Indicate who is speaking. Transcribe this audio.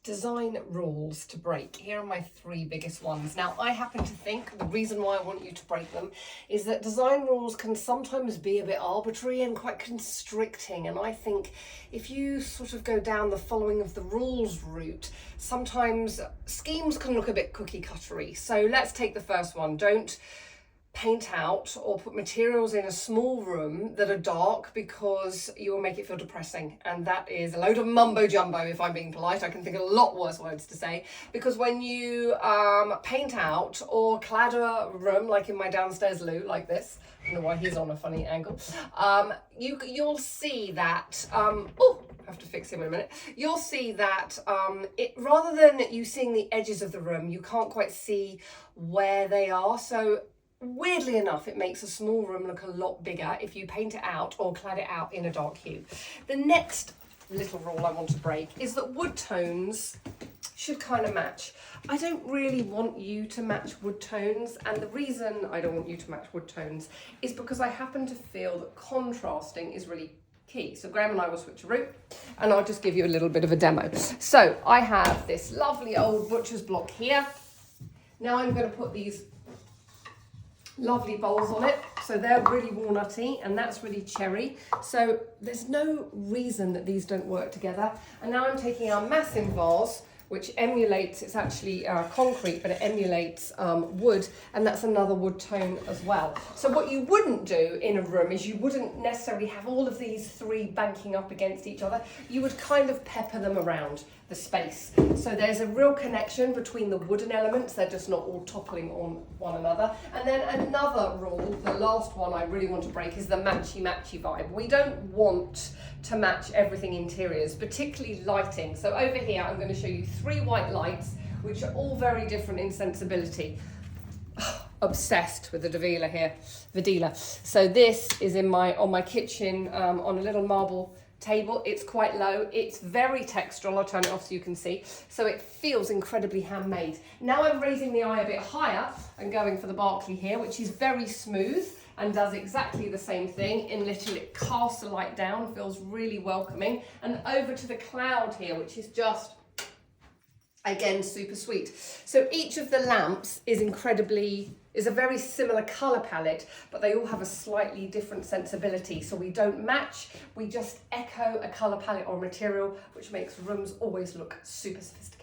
Speaker 1: Design rules to break. Here are my 3 biggest ones. Now, I happen to think the reason why I want you to break them is that design rules can sometimes be a bit arbitrary and quite constricting. And I think if you sort of go down the following of the rules route, sometimes schemes can look a bit cookie cuttery. So let's take the first one. Don't paint out or put materials in a small room that are dark because you will make it feel depressing, and that is a load of mumbo jumbo. If I'm being polite, I can think of a lot worse words to say, because when you paint out or clad a room, like in my downstairs loo, like this, I don't know why he's on a funny angle, you'll see that I have to fix him in a minute. You'll see that it, rather than you seeing the edges of the room, you can't quite see where they are. So weirdly enough, it makes a small room look a lot bigger if you paint it out or clad it out in a dark hue. The next little rule I want to break is that wood tones should kind of match. I don't really want you to match wood tones, and the reason I don't want you to match wood tones is because I happen to feel that contrasting is really key. So Graham and I will switch a route, and I'll just give you a little bit of a demo. So I have this lovely old butcher's block here. Now I'm going to put these lovely bowls on it, so they're really walnutty and that's really cherry, so there's no reason that these don't work together. And now I'm taking our massive vase, which emulates, it's actually concrete, but it emulates wood, and that's another wood tone as well. So what you wouldn't do in a room is you wouldn't necessarily have all of these 3 banking up against each other. You would kind of pepper them around the space. So there's a real connection between the wooden elements, they're just not all toppling on one another. And then another rule, the last one I really want to break, is the matchy-matchy vibe. We don't want to match everything interiors, particularly lighting. So over here, I'm going to show you 3 white lights, which are all very different in sensibility. Obsessed with the Davila here, Vidila. So this is on my kitchen, on a little marble table. It's quite low, it's very textural. I'll turn it off so you can see. So it feels incredibly handmade. Now I'm raising the eye a bit higher and going for the Berkeley here, which is very smooth and does exactly the same thing. In literally, it casts the light down, feels really welcoming. And over to the cloud here, which is just, again, super sweet. So each of the lamps is a very similar colour palette, but they all have a slightly different sensibility. So we don't match, we just echo a colour palette or material, which makes rooms always look super sophisticated.